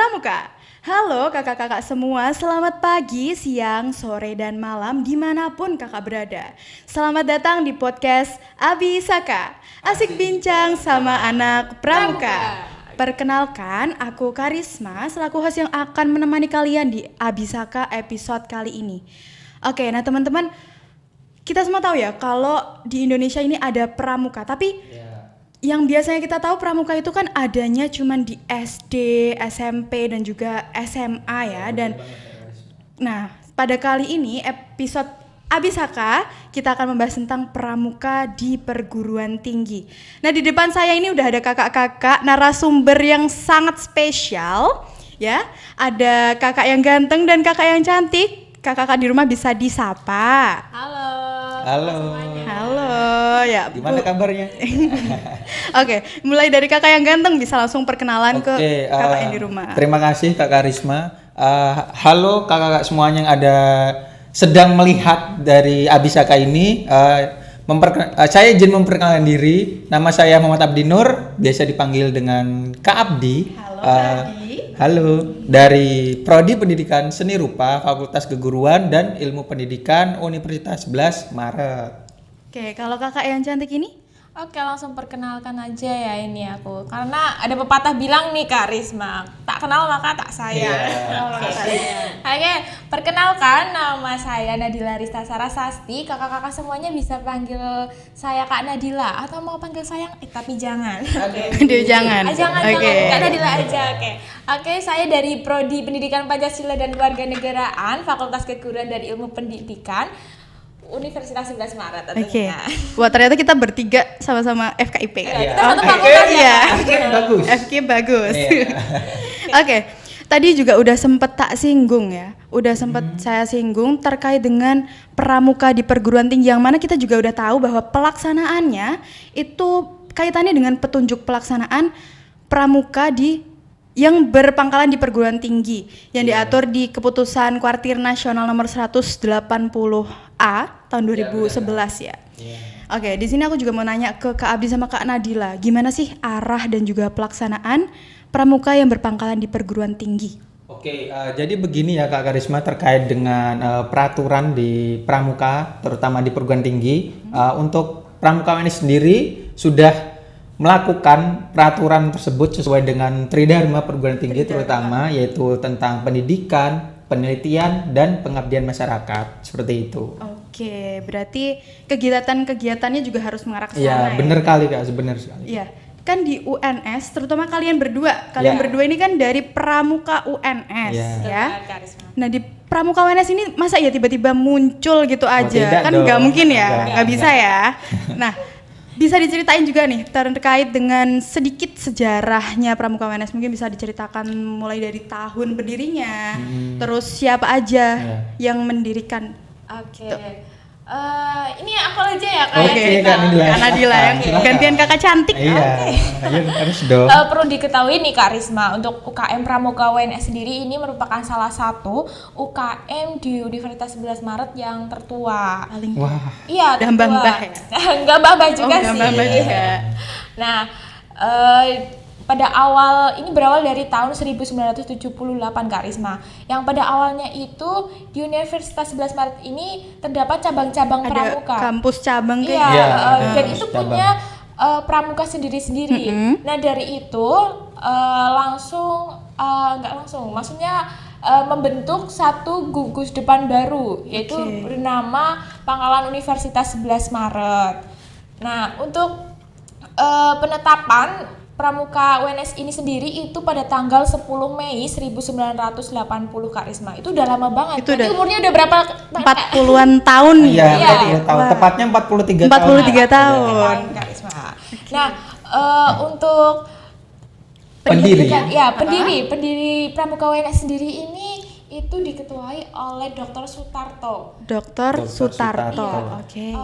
Pramuka. Halo kakak-kakak semua, selamat pagi, siang, sore, dan malam dimanapun kakak berada. Selamat datang di podcast Abi Saka, asik bincang sama anak Pramuka. Perkenalkan, aku Karisma, selaku host yang akan menemani kalian di Abi Saka episode kali ini. Oke, nah teman-teman, kita semua tahu ya kalau di Indonesia ini ada pramuka, tapi yang biasanya kita tahu pramuka itu kan adanya cuman di SD, SMP, dan juga SMA ya. Dan nah, pada kali ini episode Abisaka kita akan membahas tentang pramuka di perguruan tinggi. Nah, di depan saya ini udah ada kakak-kakak narasumber yang sangat spesial ya. Ada kakak yang ganteng dan kakak yang cantik. Kakak-kakak di rumah bisa disapa. Halo. Halo ya. Gimana kabarnya? Oke, mulai dari kakak yang ganteng bisa langsung perkenalan ke kakak yang di rumah. Terima kasih Kak Karisma. Halo kakak-kakak semuanya yang ada sedang melihat dari Abisaka ini. Saya izin memperkenalkan diri. Nama saya Muhammad Abdi Nur, biasa dipanggil dengan Kak Abdi. Halo Kak Abdi. Halo, dari Prodi Pendidikan Seni Rupa, Fakultas Keguruan dan Ilmu Pendidikan Universitas 11 Maret. Oke, kalau kakak yang cantik ini? Oke, langsung perkenalkan aja ya ini aku. Karena ada pepatah bilang nih Kak Risma, tak kenal maka tak sayang. Oke, perkenalkan nama saya Nadila Rista Sarasasti. Kakak-kakak semuanya bisa panggil saya Kak Nadila atau mau panggil sayang, tapi jangan. Aduh, jangan. Jangan, Oke. Kak Nadila aja. Oke, saya dari Prodi Pendidikan Pancasila dan Kewarganegaraan, Fakultas Keguruan dan Ilmu Pendidikan, Universitas 11 Maret Oke. tentunya. Wah, ternyata kita bertiga sama-sama FKIP kan? Kita satu fakultas ya. Iya. Bagus. FK bagus. Iya. Oke. Tadi juga udah sempet tak singgung ya. Udah sempet saya singgung terkait dengan pramuka di perguruan tinggi, yang mana kita juga udah tahu bahwa pelaksanaannya itu kaitannya dengan petunjuk pelaksanaan pramuka yang berpangkalan di perguruan tinggi yang diatur di Keputusan Kuartir Nasional nomor 180A tahun 2011 ya. Oke, di sini aku juga mau nanya ke Kak Abdi sama Kak Nadila, gimana sih arah dan juga pelaksanaan pramuka yang berpangkalan di perguruan tinggi? Oke, jadi begini ya Kak Karisma terkait dengan peraturan di pramuka, terutama di perguruan tinggi. Untuk pramuka ini sendiri sudah melakukan peraturan tersebut sesuai dengan Tridharma perguruan tinggi, terutama yaitu tentang pendidikan, penelitian, dan pengabdian masyarakat, seperti itu. Oke, berarti kegiatan-kegiatannya juga harus mengarah ke sana Iya, ya? benar kali Kak, benar sekali. Iya, kan di UNS, terutama kalian berdua ini kan dari Pramuka UNS Iya. ya. Kak Risma. Nah, di Pramuka UNS ini masa ya tiba-tiba muncul gitu aja? tidak Kan dong. nggak mungkin ya, Enggak. nggak bisa ya. Nah, bisa diceritain juga nih terkait dengan sedikit sejarahnya Pramuka UNS, mungkin bisa diceritakan mulai dari tahun berdirinya, terus siapa aja yang mendirikan. Oke. Ini aku aja ya Kak. Oke, ya, Kak Nadila. Kak Nadila yang Silakan. gantian kakak cantik. Iya, ayo harus dong. Perlu diketahui nih Kak Risma, untuk UKM Pramuka UNS sendiri ini merupakan salah satu UKM di Universitas 11 Maret yang tertua. Paling Wah, Iya, Udah mbah-mbah ya? Enggak mbah juga nggak sih. mbah-mbah juga. Nah, pada awal ini berawal dari tahun 1978 Kak Risma. Yang pada awalnya itu di Universitas 11 Maret ini terdapat cabang-cabang ada pramuka. kampus cabang kayak Iya, gitu. Iya, dan itu cabang. punya pramuka sendiri-sendiri. Nah, dari itu maksudnya membentuk satu gugus depan baru, yaitu bernama Pangkalan Universitas 11 Maret. Nah, untuk penetapan Pramuka UNS ini sendiri itu pada tanggal 10 Mei 1980 Kak Risma. Itu udah lama banget. Itu Berarti udah umurnya udah berapa? 40-an tahun iya, gitu berarti ya? 40 tahun, Wah. tepatnya 43 tahun. 43 tahun. Kak Risma. Nah, untuk Pendiri. pendiri Pramuka UNS sendiri ini itu diketuai oleh Dr. Sutarto. Dr. Sutarto. Sutarto.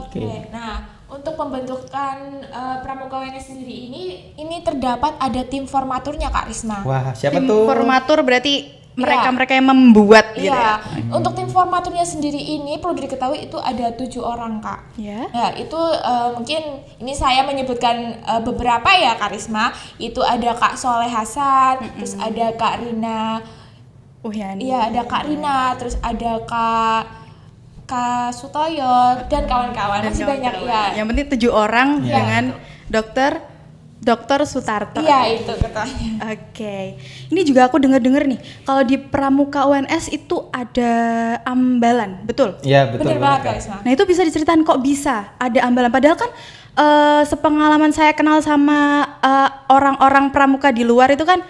Oke. Nah, untuk pembentukan Pramuka UNS sendiri ini terdapat ada tim formaturnya Kak Risma. Wah, siapa Tim tuh? formatur berarti mereka yang membuat gitu ya. Untuk tim formaturnya sendiri ini perlu diketahui itu ada 7 orang Kak. Ya. Ya itu mungkin ini saya menyebutkan beberapa ya Karisma. Itu ada Kak Soleh Hasan, terus ada Kak Rina. Iya ada Kak Rina, terus ada Kak Sutoyo dan kawan-kawan masih banyak ya. Yang penting 7 orang dengan Dokter Sutarto. Iya itu katanya. Oke. Ini juga aku dengar-dengar nih, kalau di Pramuka UNS itu ada ambalan, betul? Iya, betul Bener banget Karisma. Nah itu bisa diceritain kok bisa ada ambalan, padahal kan sepengalaman saya kenal sama orang-orang pramuka di luar itu kan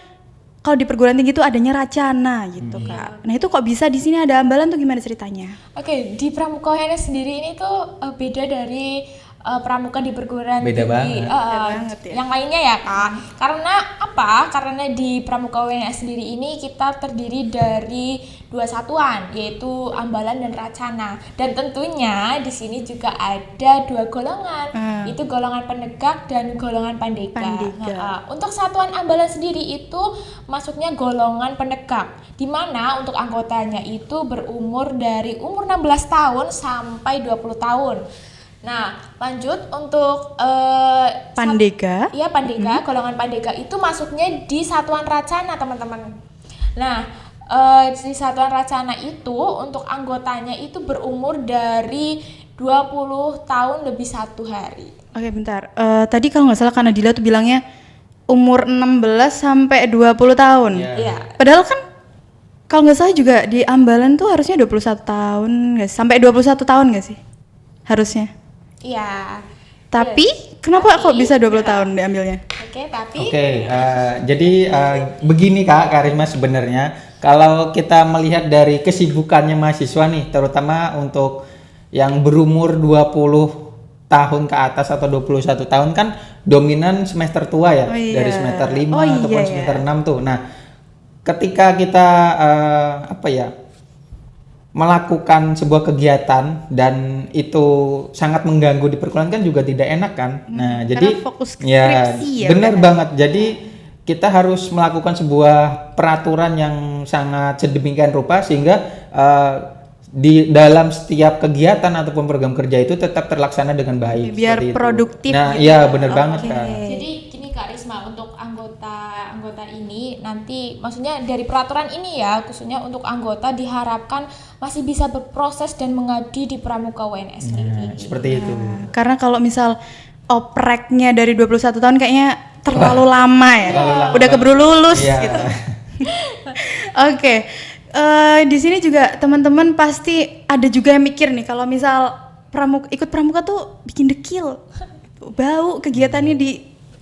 kalau di perguruan tinggi itu adanya racana gitu Kak. Nah itu kok bisa di sini ada ambalan tuh gimana ceritanya? Oke, di Pramuka UNS sendiri ini tuh beda dari pramuka di perguruan Beda tinggi banget. Beda banget ya. yang lainnya ya Kak. Karena apa? Karena di Pramuka UNS sendiri ini kita terdiri dari 2 satuan, yaitu ambalan dan racana. Dan tentunya di sini juga ada 2 golongan, itu golongan penegak dan golongan pandega. Untuk satuan ambalan sendiri itu masuknya golongan penegak, di mana untuk anggotanya itu berumur dari umur 16 tahun sampai 20 tahun. Nah, lanjut untuk Pandega. Iya, pandega, golongan pandega itu masuknya di satuan racana, teman-teman. Nah, di satuan racana itu untuk anggotanya itu berumur dari 20 tahun lebih 1 hari. Oke bentar, tadi kalau nggak salah Kak Nadila tuh bilangnya umur 16 sampai 20 tahun. Iya. Padahal kan kalau nggak salah juga di ambalan tuh harusnya 21 tahun nggak sih? Sampai 21 tahun nggak sih? Harusnya. Iya. Tapi kenapa kok bisa 20 tahun diambilnya? Oke, Jadi begini Kak Karisma, sebenarnya kalau kita melihat dari kesibukannya mahasiswa nih, terutama untuk yang berumur 20 tahun ke atas atau 21 tahun kan dominan semester tua ya, dari semester 5 ataupun semester 6 tuh. Nah, ketika kita melakukan sebuah kegiatan dan itu sangat mengganggu di perkuliahan kan juga tidak enak kan. Nah, jadi fokus skripsi ya. Benar banget. Jadi kita harus melakukan sebuah peraturan yang sangat sedemikian rupa sehingga di dalam setiap kegiatan ataupun program kerja itu tetap terlaksana dengan baik. Biar produktif. Nah, gitu. iya benar banget Kak. Jadi gini Kak Risma, untuk anggota ini nanti maksudnya dari peraturan ini ya, khususnya untuk anggota diharapkan masih bisa berproses dan mengabdi di Pramuka UNS sendiri. Seperti itu. Karena kalau misal opreknya dari 21 tahun kayaknya terlalu lama ya. Udah keburu lulus gitu. Oke. Di sini juga teman-teman pasti ada juga yang mikir nih kalau misal ikut pramuka tuh bikin dekil, bau, kegiatannya di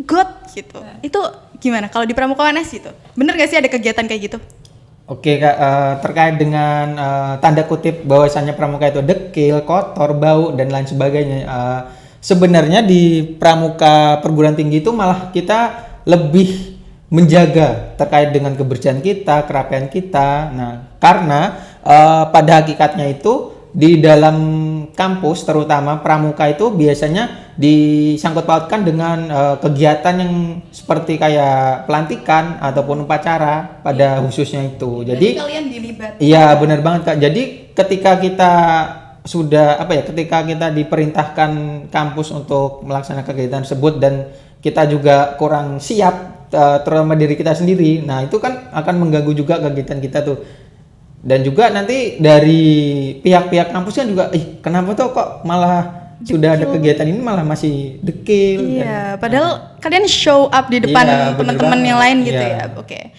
got gitu. Itu gimana kalau di Pramuka UNS gitu? Bener gak sih ada kegiatan kayak gitu? Oke Kak, terkait dengan tanda kutip bahwasannya pramuka itu dekil, kotor, bau dan lain sebagainya. Sebenarnya di pramuka perguruan tinggi itu malah kita lebih menjaga terkait dengan kebersihan kita, kerapian kita. Nah, karena pada hakikatnya itu di dalam kampus terutama pramuka itu biasanya disangkut pautkan dengan kegiatan yang seperti kayak pelantikan ataupun upacara pada khususnya itu. Jadi kalian dilibat. Iya, benar banget Kak. Jadi ketika kita ketika kita diperintahkan kampus untuk melaksanakan kegiatan tersebut dan kita juga kurang siap terutama diri kita sendiri. Nah, itu kan akan mengganggu juga kegiatan kita tuh. Dan juga nanti dari pihak-pihak kampus kan juga, kenapa tuh kok malah sudah ada kegiatan ini malah masih dekil. Iya, padahal kalian show up di depan teman-teman yang lain gitu ya. Oke.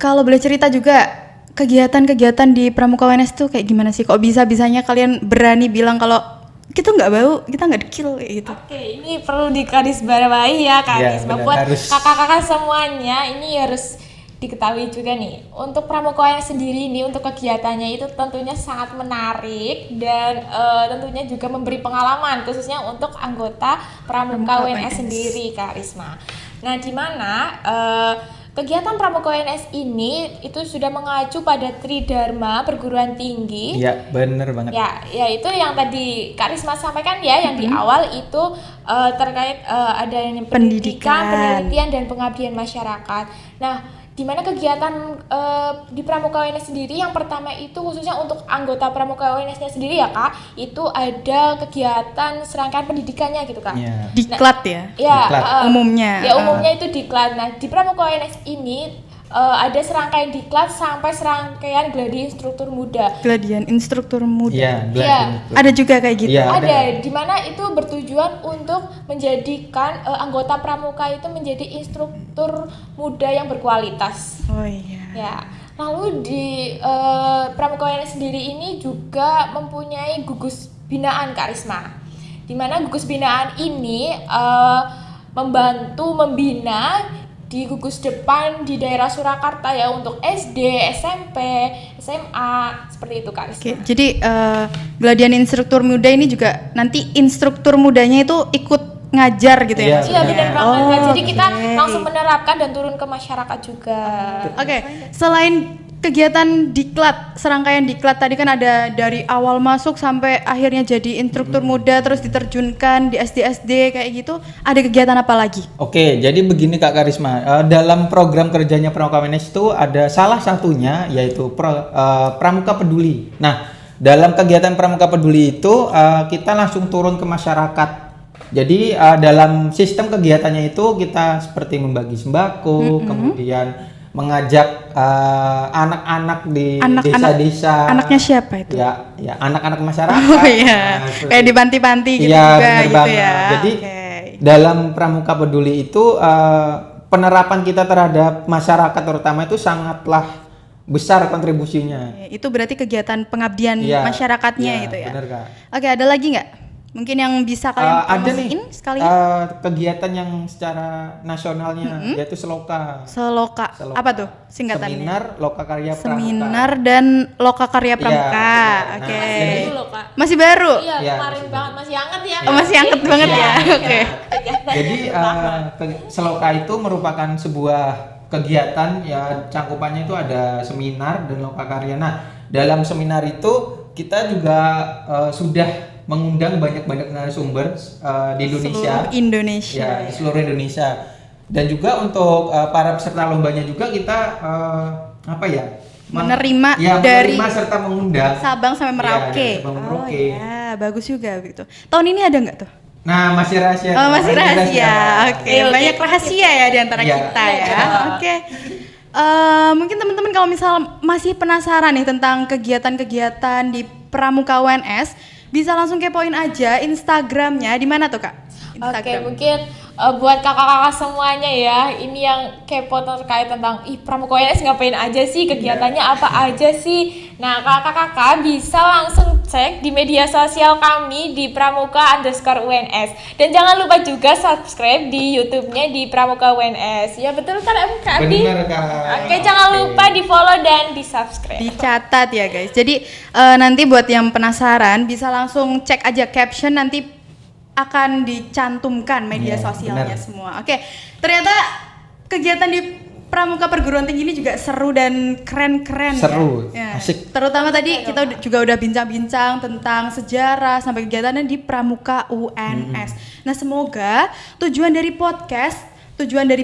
Kalau boleh cerita juga kegiatan-kegiatan di Pramuka UNS tuh kayak gimana sih? Kok bisa-bisanya kalian berani bilang kalau kita nggak bau, kita nggak dekil kayak gitu? Oke, ini perlu dikarisbawahi ya Kak Risma. Buat kakak-kakak semuanya ini harus diketahui juga nih, untuk Pramuka UNS sendiri ini untuk kegiatannya itu tentunya sangat menarik dan tentunya juga memberi pengalaman khususnya untuk anggota Pramuka UNS sendiri Kak Risma. Nah, di mana kegiatan Pramuka UNS ini itu sudah mengacu pada Tridharma perguruan tinggi. Iya, benar banget. Ya itu yang tadi Kak Risma sampaikan ya, yang di awal itu terkait adanya pendidikan, penelitian dan pengabdian masyarakat. Nah, di mana kegiatan di Pramuka UNS sendiri yang pertama itu khususnya untuk anggota Pramuka UNS-nya sendiri ya Kak, itu ada kegiatan serangkaian pendidikannya gitu Kak. Iya. Diklat ya. Ya, Diklat. Umumnya. Ya umumnya itu diklat. Nah di Pramuka UNS ini ada serangkaian diklat sampai serangkaian gladi instruktur muda. Gladian instruktur muda. Iya, Iya. Ada juga kayak gitu. Iya. Ada, di mana itu bertujuan untuk menjadikan anggota pramuka itu menjadi instruktur muda yang berkualitas. Oh iya. Ya, lalu di Pramuka UNS sendiri ini juga mempunyai gugus binaan Kak Risma. Di mana gugus binaan ini membantu membina di gugus depan di daerah Surakarta ya untuk SD, SMP, SMA seperti itu Kak Risma. Oke, jadi Gladian instruktur muda ini juga nanti instruktur mudanya itu ikut ngajar gitu ya? Iya, Iya benar banget Kak. Oh, Jadi kita oke. langsung menerapkan dan turun ke masyarakat juga. Oke, selain kegiatan diklat, serangkaian diklat tadi kan ada dari awal masuk sampai akhirnya jadi instruktur muda terus diterjunkan di SD-SD kayak gitu, ada kegiatan apa lagi? Oke, jadi begini Kak Karisma, dalam program kerjanya Pramuka UNS itu ada salah satunya yaitu Pramuka Peduli. Nah, dalam kegiatan Pramuka Peduli itu kita langsung turun ke masyarakat. Jadi dalam sistem kegiatannya itu kita seperti membagi sembako, kemudian mengajak anak-anak di desa-desa. Anaknya siapa itu? Ya, anak-anak masyarakat. Oh iya, Nah, seperti kayak di panti-panti gitu Iya, juga bener gitu banget. ya. Jadi Oke. dalam Pramuka Peduli itu penerapan kita terhadap masyarakat terutama itu sangatlah besar kontribusinya. Itu berarti kegiatan pengabdian Iya, masyarakatnya iya, gitu ya. Bener Kak. Oke, ada lagi nggak? Mungkin yang bisa kalian Ada nih promosiin sekalian? kegiatan yang secara nasionalnya yaitu Seloka. Seloka. Seloka. Apa tuh singkatannya? Seminar Lokakarya Pramuka. Seminar dan Lokakarya Pramuka. benar. Nah, Oke. jadi- Dulu loh Kak. Masih baru? Iya, Iya, kemarin masih banget masih hangat ya. Oh, masih hangat banget ya. Oke. Jadi Seloka itu merupakan sebuah kegiatan ya cakupannya itu ada seminar dan lokakarya. Nah, dalam seminar itu kita juga sudah mengundang banyak-banyak narasumber di Indonesia. Seluruh Indonesia. Ya, di seluruh Indonesia. Dan juga untuk para peserta lombanya juga kita Menerima ya, dari menerima serta mengundang Sabang sampai Merauke. Iya, dari Sabang Oh Merauke. ya, bagus juga gitu. Tahun ini ada nggak tuh? Nah, masih rahasia. Oh, masih Kita rahasia. Oke, Oke, banyak oke. rahasia ya di antara Iya. kita ya. Iya. Oke. Mungkin teman-teman kalau misal masih penasaran nih tentang kegiatan-kegiatan di Pramuka UNS, bisa langsung kepoin aja Instagramnya. Di mana tuh, Kak? Oke, mungkin buat kakak-kakak semuanya ya, ini yang kepo terkait tentang Pramuka UNS ngapain aja sih, kegiatannya apa aja sih. Nah, kakak-kakak bisa langsung cek di media sosial kami di pramuka_UNS. Dan jangan lupa juga subscribe di YouTube-nya di Pramuka UNS. Ya betul kan Kak Adi? Bener, Kak. Oke, jangan lupa di follow dan di subscribe. Dicatat ya guys. Jadi nanti buat yang penasaran bisa langsung cek aja caption, nanti akan dicantumkan media Iya, sosialnya benar. semua. Oke, ternyata kegiatan di Pramuka Perguruan Tinggi ini juga seru dan keren-keren. Seru, ya. asik. Terutama tadi kita juga udah bincang-bincang tentang sejarah sampai kegiatannya di Pramuka UNS. Nah, semoga tujuan dari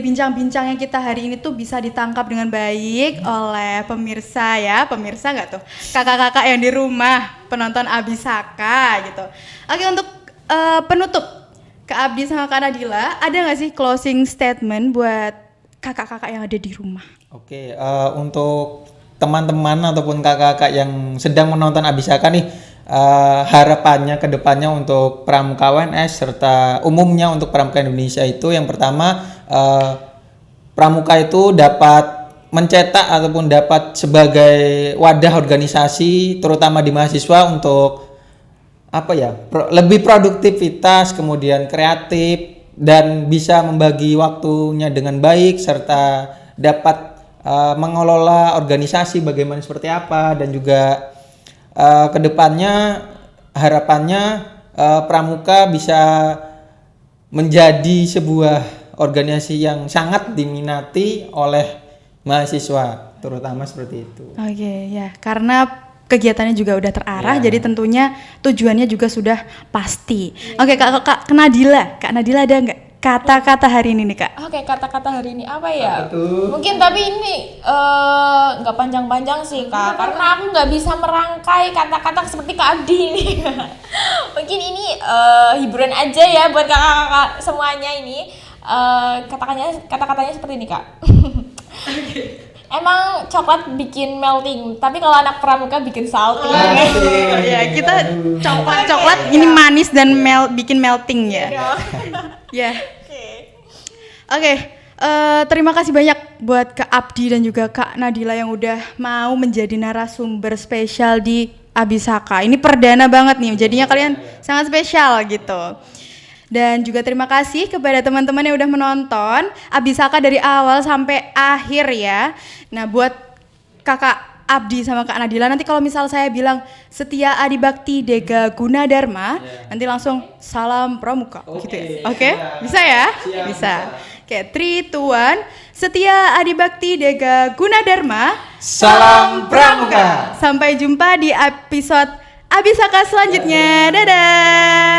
bincang-bincang yang kita hari ini tuh bisa ditangkap dengan baik oleh pemirsa ya. Pemirsa nggak tuh? Kakak-kakak yang di rumah, penonton Abisaka gitu. Oke, untuk penutup, Kak Abdi sama Kak Nadila, ada nggak sih closing statement buat kakak-kakak yang ada di rumah? Oke, untuk teman-teman ataupun kakak-kakak yang sedang menonton Abisaka nih, harapannya ke depannya untuk Pramuka UNS serta umumnya untuk Pramuka Indonesia itu yang pertama, Pramuka itu dapat mencetak ataupun dapat sebagai wadah organisasi terutama di mahasiswa untuk lebih produktivitas, kemudian kreatif dan bisa membagi waktunya dengan baik serta dapat mengelola organisasi bagaimana seperti apa, dan juga kedepannya harapannya Pramuka bisa menjadi sebuah organisasi yang sangat diminati oleh mahasiswa terutama seperti itu. Oke, ya, karena kegiatannya juga udah terarah, Ya. jadi tentunya tujuannya juga sudah pasti. Oke, Kak Nadila ada nggak kata-kata hari ini nih Kak. Oke, kata-kata hari ini apa ya? Apa tuh? Mungkin tapi ini nggak panjang-panjang sih kak, karena aku nggak bisa merangkai kata-kata seperti Kak Abdi ini. Mungkin ini hiburan aja ya buat kakak-kakak semuanya ini. Kata-katanya seperti ini kak. Emang coklat bikin melting, tapi kalau anak pramuka bikin salting. Ya, kita coklat ini manis dan bikin melting ya. Ya. Oke, terima kasih banyak buat Kak Abdi dan juga Kak Nadila yang udah mau menjadi narasumber spesial di Abisaka. Ini perdana banget nih, jadinya kalian sangat spesial gitu. Dan juga terima kasih kepada teman-teman yang udah menonton Abisaka dari awal sampai akhir ya. Nah, buat Kakak Abdi sama Kak Nadila, nanti kalau misal saya bilang Setia Adi Bakti Dega Gunadarma, nanti langsung salam pramuka gitu ya. Oke? Bisa ya? Bisa. Oke, 3, 2, 1. Setia Adi Bakti Dega Gunadarma, Salam pramuka. Sampai jumpa di episode Abisaka selanjutnya. Dadah.